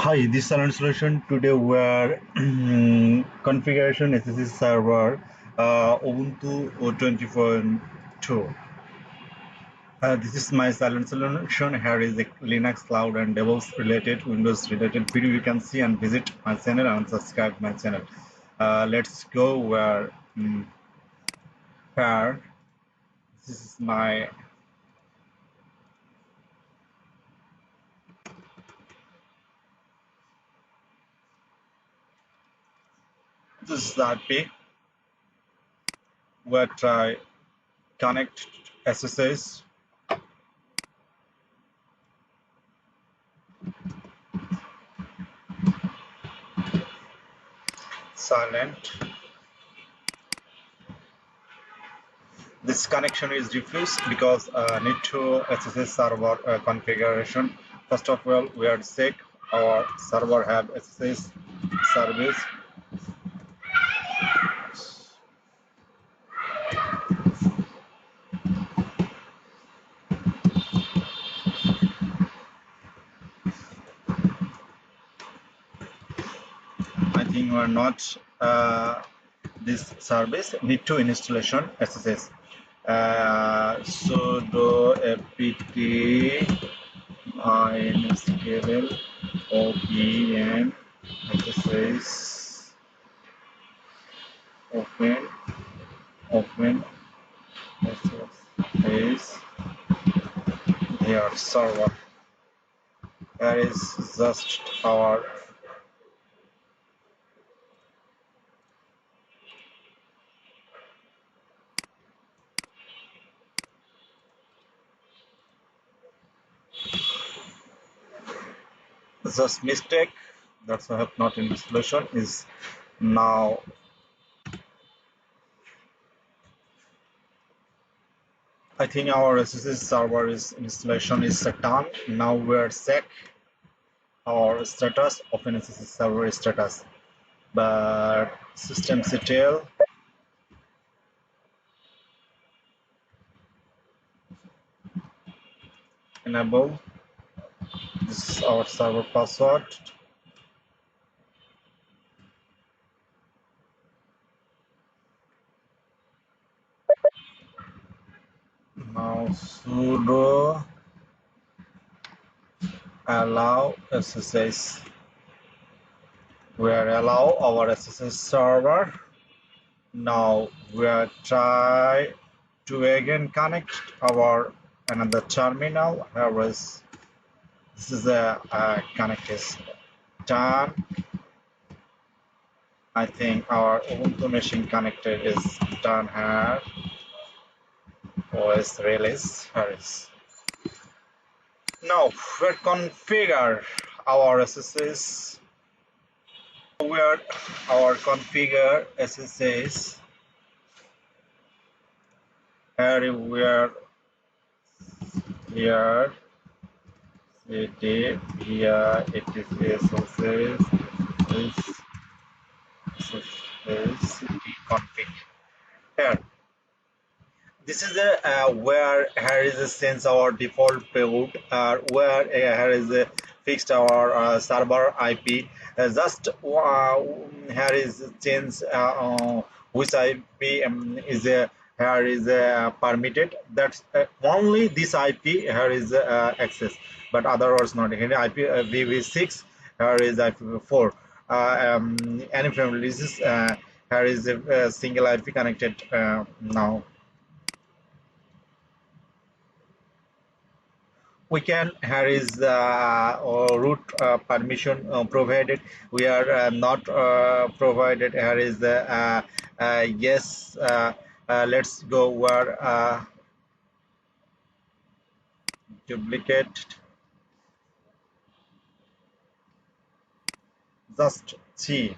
Hi, this is Silent Solution. Today we are configuration SSH server Ubuntu 20.2. This is my Silent Solution. Here is a Linux Cloud and DevOps related, Windows related video you can see and visit my channel and subscribe my channel. Let's go where this is my this is the IP where I connect SSH. Silent. This connection is diffuse because need to SSH server configuration. First of all, we are check our server have SSH service. I think we are not this service. Need to installation SSH. Sudo apt install open SSH open SSH here server. That is just our just mistake. That's why I have not installation is now. I think our SSH server is installation is done. Now we're check our status of an SSH server status, but systemctl enable. This is our server password. Now sudo allow SSH. We are allow our SSH server. Now we are try to again connect our another terminal. Here is this is a connect is done. I think our Ubuntu machine connected is done here. OS release here is. Now we'll configure our SSH. Where our configure SSH. Here we are here cd here it is SSH cd config here. This is a where here is a sense our default port where here is a fixed our server IP. Just here is change which IP is here is permitted. That's only this IP here is access, but otherwise not. Here IP VV6 here is IP4. Any family this is here is a single IP connected now. We can here is root permission provided. We are not provided. Here is the yes. Let's go where duplicate. Just see.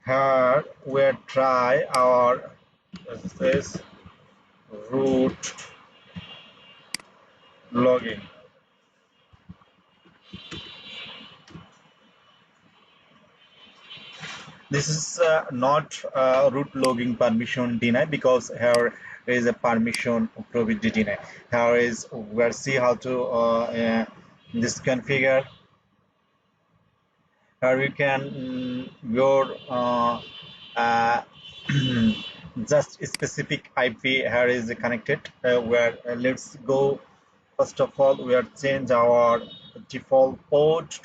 Here we try our this root login. This is not root logging permission deny because here is a permission property deny. Here is we'll see how to this configure. Here you can your uh, just specific IP here is connected where let's go. First of all, we are change our default port.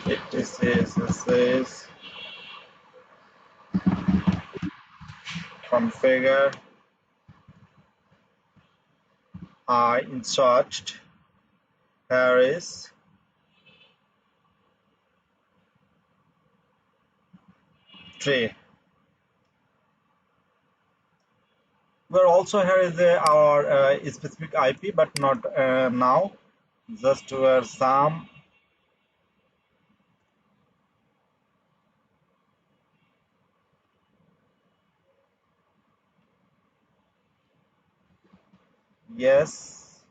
It is SSH configure. I insert here is tray. Where also here is our specific IP, but not now. Just where some yes,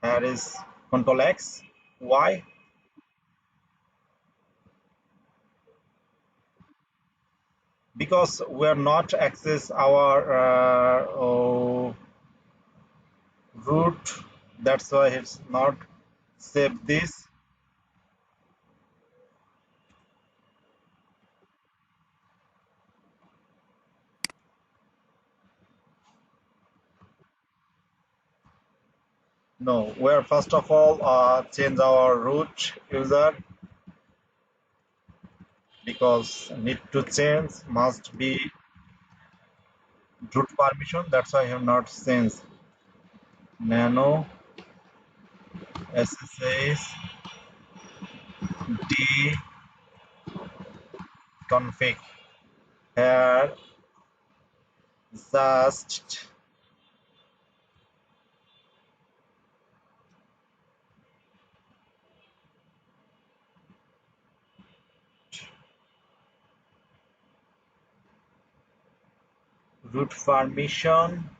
here is Control X. Why? Because we are not access our root. That's why it's not save this. No, where first of all change our root user because need to change must be root permission. That's why I have not changed nano ssh d config here just root permission.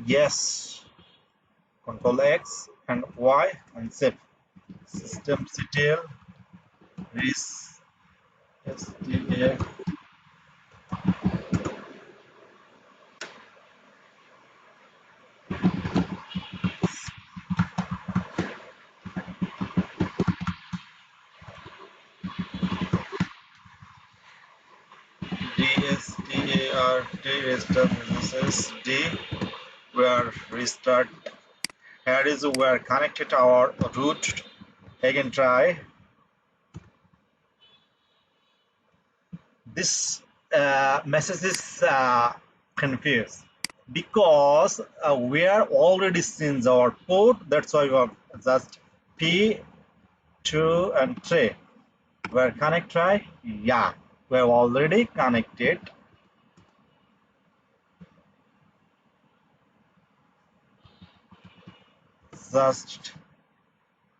Yes, Control X and Y and set systemctl res sda dsdart restart businesses d where restart here is where connected our root. Again try this message is confused because we are already since our port. That's why we have just p2 and 3 we're connect try. Yeah, we're already connected. Just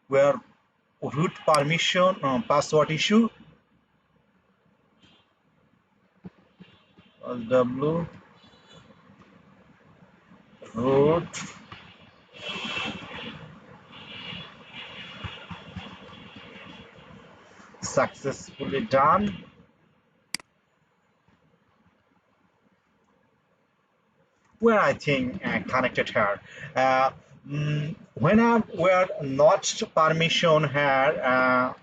where root permission password issue w root successfully done. Where I think connected here. When I were not permission here,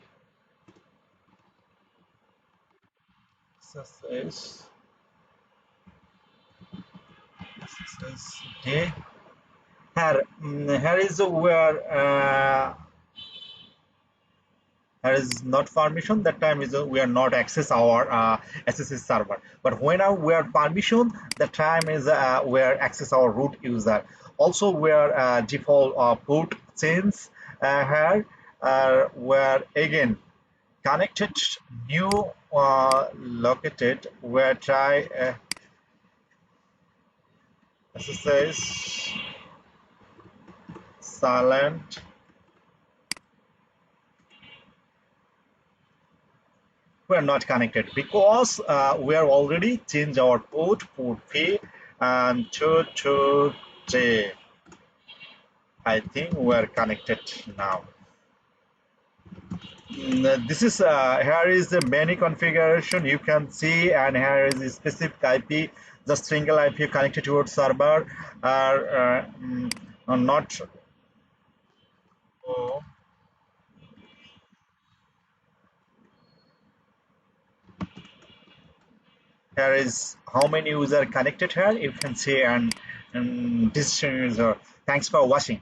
SSH, SSH, here is where here is not permission. That time is we are not access our SSH server. But when we are permission, the time is where access our root user. Also, where default port change here, where again connected new located where try SSH silent we are not connected because we are already changed our port P and 223. I think we are connected now. This is here is the many configuration you can see, and here is the specific IP, the single IP connected to your server are not. Oh, here is how many user connected here you can see, and this user. Thanks for watching.